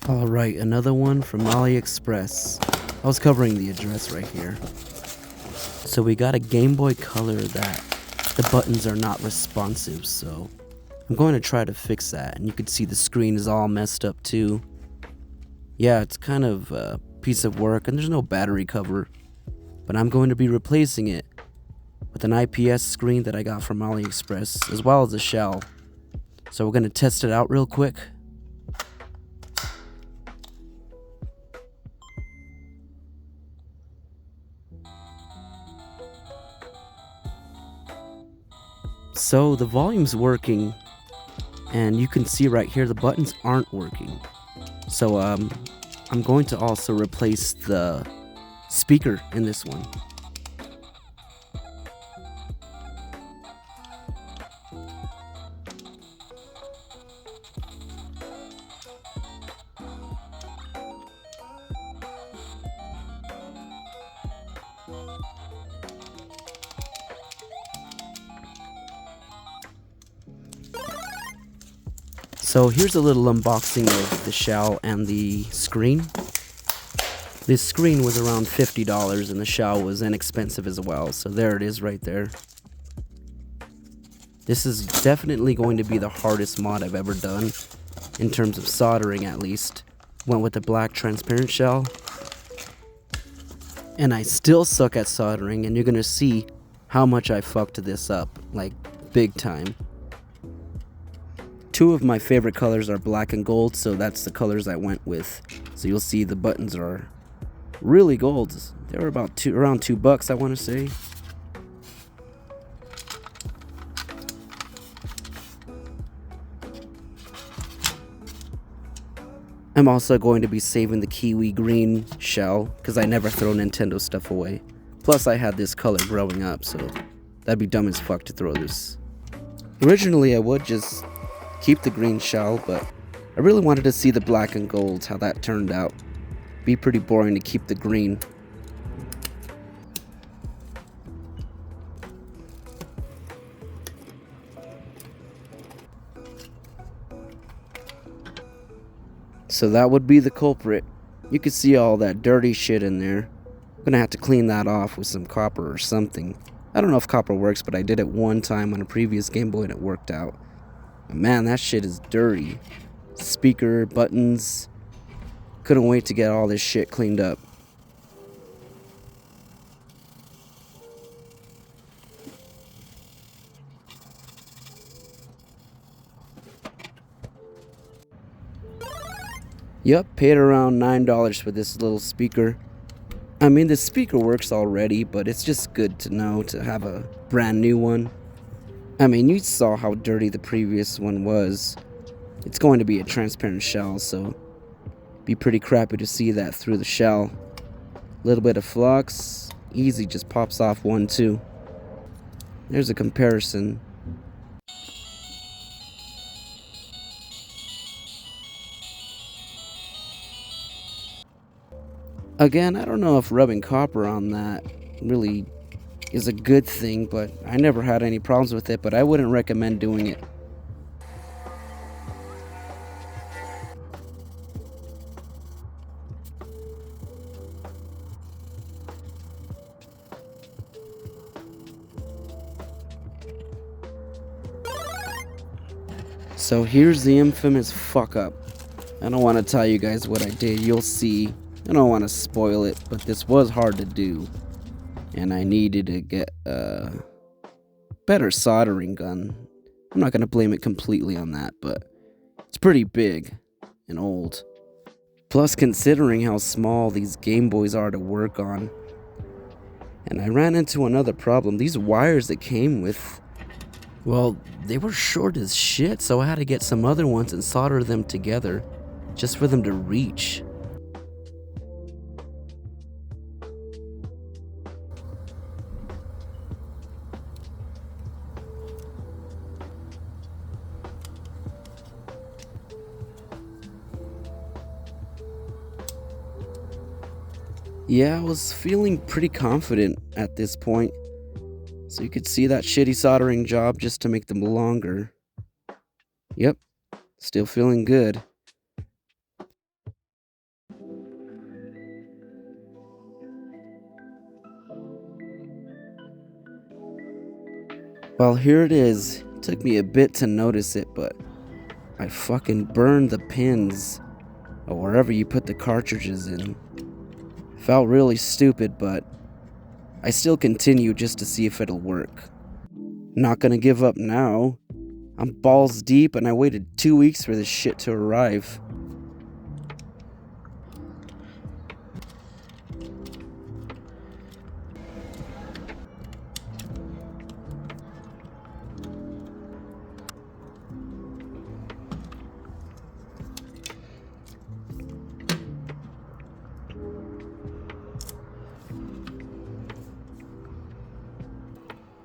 Alright, another one from Aliexpress. I was covering the address right here. So we got a Game Boy Color that the buttons are not responsive, so I'm going to try to fix that. And you can see the screen is all messed up too. Yeah, it's kind of a piece of work and there's no battery cover. But I'm going to be replacing it with an IPS screen that I got from Aliexpress, as well as a shell. So we're going to test it out real quick. So the volume's working, and you can see right here the buttons aren't working. So I'm going to also replace the speaker in this one. So here's a little unboxing of the shell and the screen. This screen was around $50 and the shell was inexpensive as well, so there it is right there. This is definitely going to be the hardest mod I've ever done, in terms of soldering at least. Went with the black transparent shell. And I still suck at soldering, and you're gonna see how much I fucked this up, like big time. Two of my favorite colors are black and gold, so that's the colors I went with. So you'll see the buttons are really gold. They were around $2, I want to say. I'm also going to be saving the kiwi green shell because I never throw Nintendo stuff away. Plus I had this color growing up, so that'd be dumb as fuck to throw this. Originally I would just keep the green shell, but I really wanted to see the black and gold, how that turned out. Be pretty boring to keep the green. So that would be the culprit. You can see all that dirty shit in there. I'm gonna have to clean that off with some copper or something. I don't know if copper works, but I did it one time on a previous Game Boy and it worked out. Man, that shit is dirty. Speaker, buttons. Couldn't wait to get all this shit cleaned up. Yup, paid around $9 for this little speaker. I mean, the speaker works already, but it's just good to know to have a brand new one. I mean, you saw how dirty the previous one was. It's going to be a transparent shell, so be pretty crappy to see that through the shell. A little bit of flux, easy, just pops off 1-2. There's a comparison. Again, I don't know if rubbing copper on that really is a good thing, but I never had any problems with it, but I wouldn't recommend doing it. So here's the infamous fuck up. I don't want to tell you guys what I did, you'll see. I don't want to spoil it, but this was hard to do. And I needed to get a better soldering gun. I'm not going to blame it completely on that, but it's pretty big and old. Plus, considering how small these Game Boys are to work on. And I ran into another problem. These wires that came with, well, they were short as shit, so I had to get some other ones and solder them together just for them to reach. Yeah, I was feeling pretty confident at this point. So you could see that shitty soldering job just to make them longer. Yep, still feeling good. Well, here it is. It took me a bit to notice it, but I fucking burned the pins, or wherever you put the cartridges in. Felt really stupid, but I still continue just to see if it'll work. Not gonna give up now. I'm balls deep and I waited 2 weeks for this shit to arrive.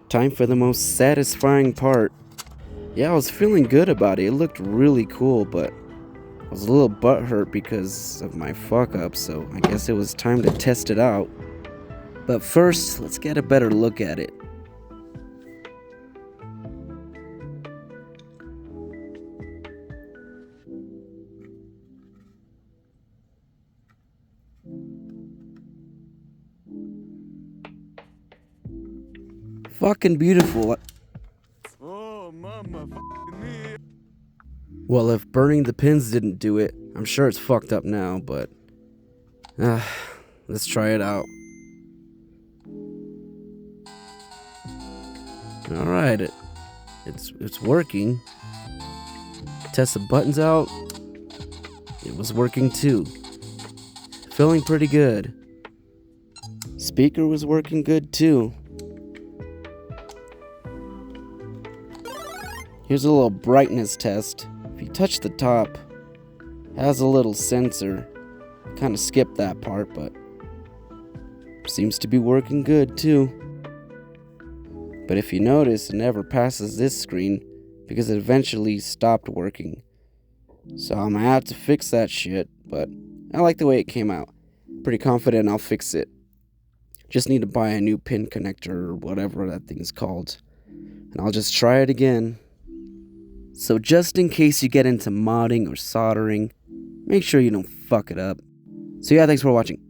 Time for the most satisfying part. Yeah, I was feeling good about it. It looked really cool, but I was a little butthurt because of my fuck up, so I guess it was time to test it out. But first, let's get a better look at it. Fucking beautiful. Oh, mama, me. Well, if burning the pins didn't do it, I'm sure it's fucked up now, but let's try it out. Alright, it's working. Test the buttons out. It was working too. Feeling pretty good. Speaker was working good too. Here's a little brightness test. If you touch the top, it has a little sensor. Kind of skipped that part, but seems to be working good too. But if you notice, it never passes this screen because it eventually stopped working. So I'm gonna have to fix that shit, but I like the way it came out. Pretty confident I'll fix it. Just need to buy a new pin connector or whatever that thing's called. And I'll just try it again. So just in case you get into modding or soldering, make sure you don't fuck it up. So yeah, thanks for watching.